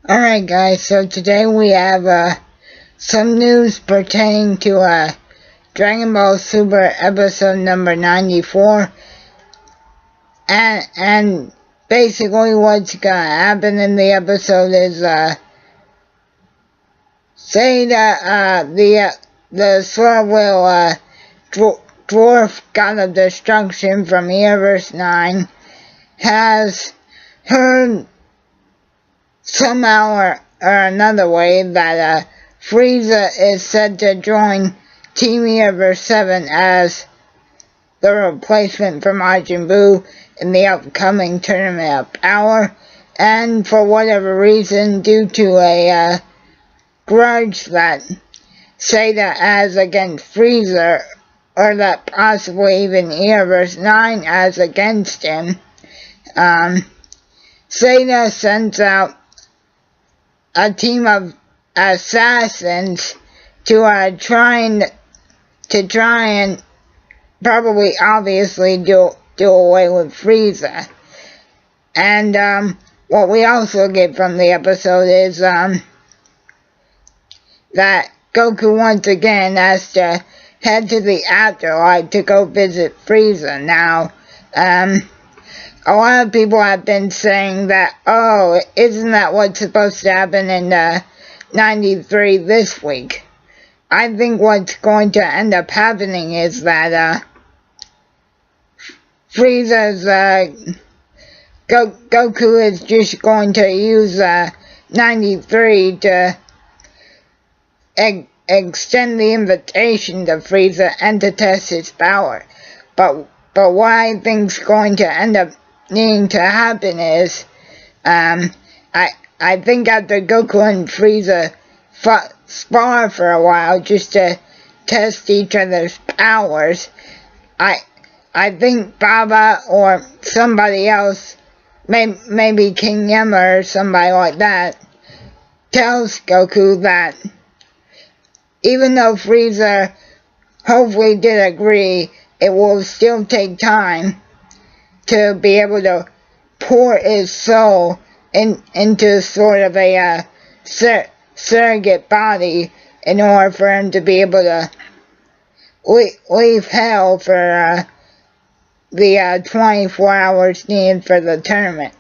Alright guys, so today we have some news pertaining to Dragon Ball Super episode number 94. And basically what's gonna happen in the episode is say that the Sword will Dwarf God of Destruction from Universe 9 has heard somehow or another way that Frieza is said to join Team Universe 7 as the replacement for Majin Buu in the upcoming Tournament of Power, and for whatever reason, due to a grudge that Seiya has against Frieza, or that possibly even Universe 9 has against him, Seiya sends out a team of assassins to try and probably obviously do away with Frieza. And what we also get from the episode is that Goku once again has to head to the afterlife to go visit Frieza. Now, a lot of people have been saying that, oh, isn't that what's supposed to happen in 93 this week? I think what's going to end up happening is that Frieza's Goku is just going to use 93 to extend the invitation to Frieza and to test his power. But what I think's going to end up needing to happen is, I think after Goku and Frieza spar for a while just to test each other's powers, I think Baba or somebody else, maybe King Yama or somebody like that, tells Goku that even though Frieza hopefully did agree, it will still take time to be able to pour his soul into sort of a surrogate body in order for him to be able to leave hell for the 24 hours needed for the tournament.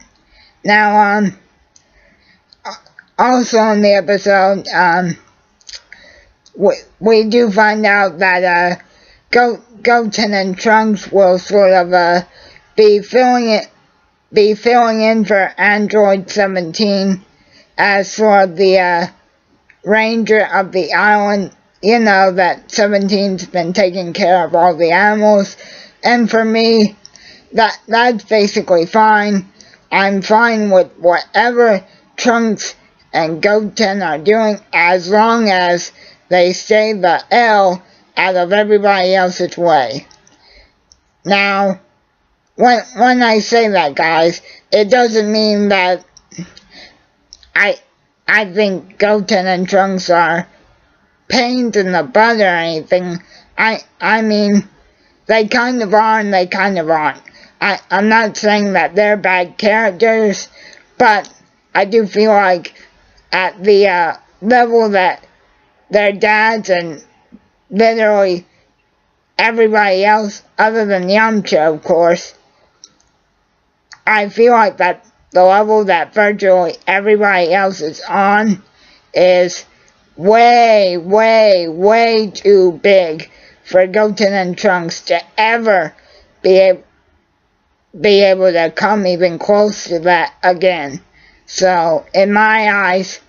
Now, also in the episode, we do find out that Goten and Trunks will sort of be filling in for Android 17 as sort of the ranger of the island. You know that 17's been taking care of all the animals, and for me, that's basically fine. I'm fine with whatever Trunks and Goten are doing, as long as they stay the L out of everybody else's way. Now, when I say that, guys, it doesn't mean that I think Goten and Trunks are pains in the butt or anything. I mean, they kind of are and they kind of aren't. I'm not saying that they're bad characters, but I do feel like at the level that their dads and literally everybody else, other than Yamcha, of course, I feel like that the level that virtually everybody else is on is way, way, way too big for Goten and Trunks to ever be able to come even close to that again. So, in my eyes,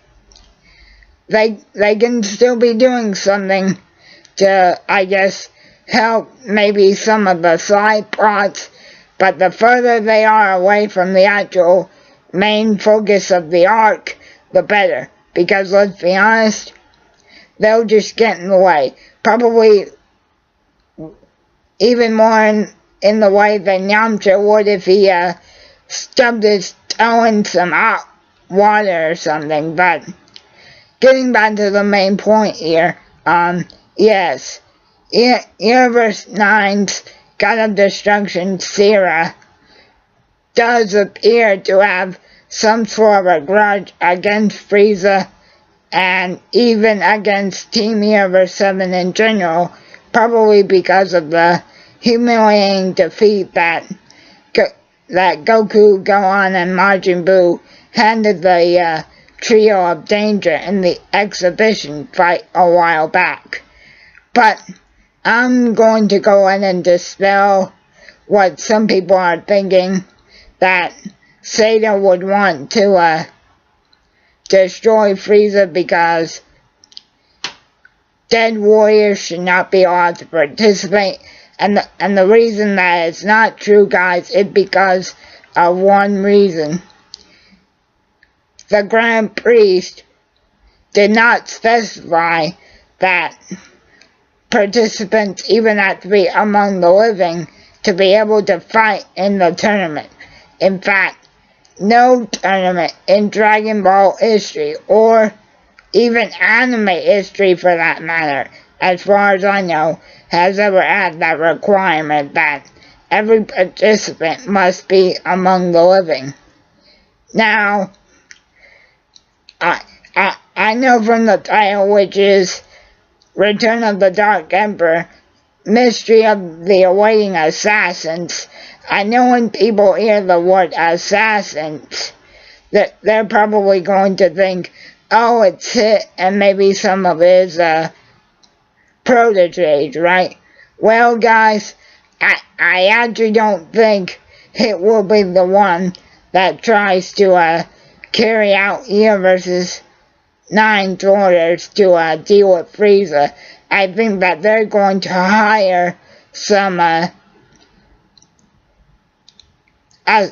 they can still be doing something to, I guess, help maybe some of the side plots, but the further they are away from the actual main focus of the arc, the better. Because let's be honest, they'll just get in the way. Probably even more in the way than Yamcha would if he stubbed his toe in some hot water or something. But getting back to the main point here, yes, Universe 9's God of Destruction, Sera, does appear to have some sort of a grudge against Frieza and even against Team Universe 7 in general, probably because of the humiliating defeat that Goku, Gohan, and Majin Buu handed the Trio of Danger in the exhibition fight a while back. But I'm going to go ahead and dispel what some people are thinking, that Satan would want to destroy Frieza because dead warriors should not be allowed to participate. And the reason that it's not true, guys, is because of one reason. The Grand Priest did not specify that participants even have to be among the living to be able to fight in the tournament. In fact, no tournament in Dragon Ball history, or even anime history for that matter, as far as I know, has ever had that requirement that every participant must be among the living. Now, I know from the title, which is Return of the Dark Emperor, Mystery of the Awaiting Assassins, I know when people hear the word assassins, that they're probably going to think, oh, it's Hit and maybe some of his proteges, right? Well, guys, I actually don't think Hit will be the one that tries to carry out Universe's 9's orders to deal with Frieza. I think that they're going to hire some I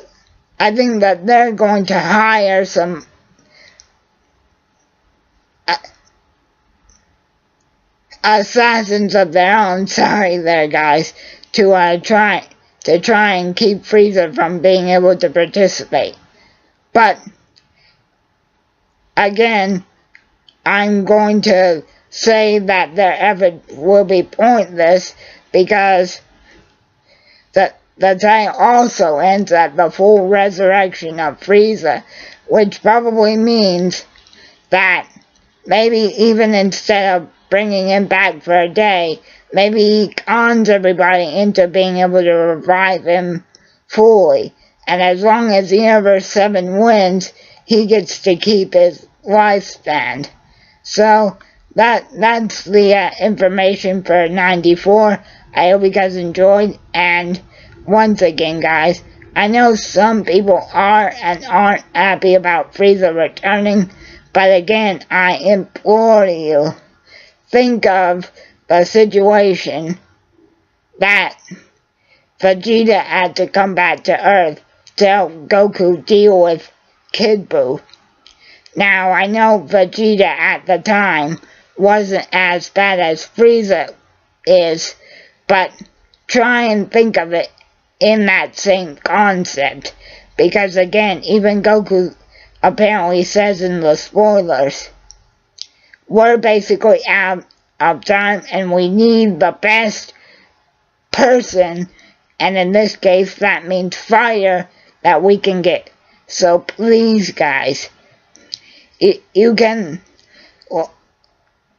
think that they're going to hire some assassins of their own, sorry there guys, to try and keep Frieza from being able to participate. But again, I'm going to say that their effort will be pointless because the title also ends at the full resurrection of Frieza, which probably means that maybe even instead of bringing him back for a day, maybe he cons everybody into being able to revive him fully. And as long as Universe 7 wins, he gets to keep his lifespan. So that's the information for 94. I hope you guys enjoyed, and once again, guys, I know some people are and aren't happy about Frieza returning, but again, I implore you, think of the situation that Vegeta had to come back to Earth to help Goku deal with Kid Buu. Now, I know Vegeta at the time wasn't as bad as Frieza is, but try and think of it in that same concept, because again, even Goku apparently says in the spoilers, we're basically out of time and we need the best person, and in this case that means fighter, that we can get. So please guys, you can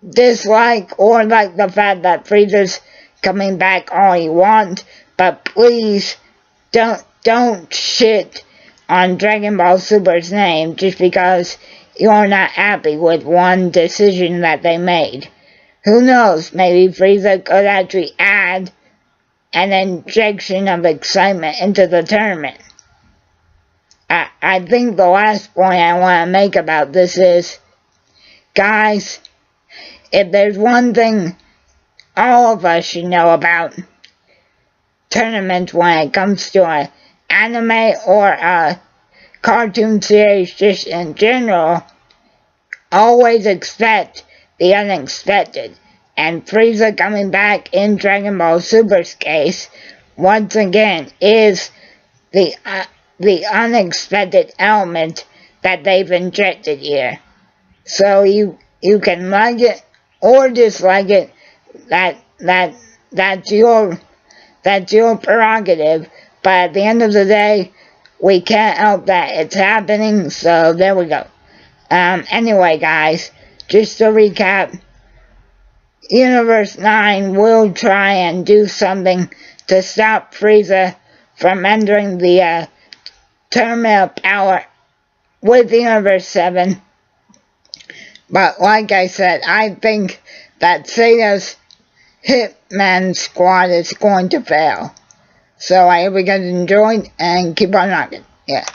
dislike or like the fact that Frieza's coming back all you want, but please don't shit on Dragon Ball Super's name just because you're not happy with one decision that they made. Who knows, maybe Frieza could actually add an injection of excitement into the tournament. I think the last point I want to make about this is, guys, if there's one thing all of us should know about tournaments when it comes to an anime or a cartoon series just in general, always expect the unexpected. And Frieza coming back in Dragon Ball Super's case, once again, is the unexpected element that they've injected here. So you can like it or dislike it, that's your prerogative, but at the end of the day, we can't help that it's happening, so there we go. Anyway, guys, just to recap, Universe 9 will try and do something to stop Frieza from entering the terminal power with Universe 7. But like I said, I think that Zeta's Hitman Squad is going to fail. So I hope you guys enjoyed and keep on rocking. Yeah.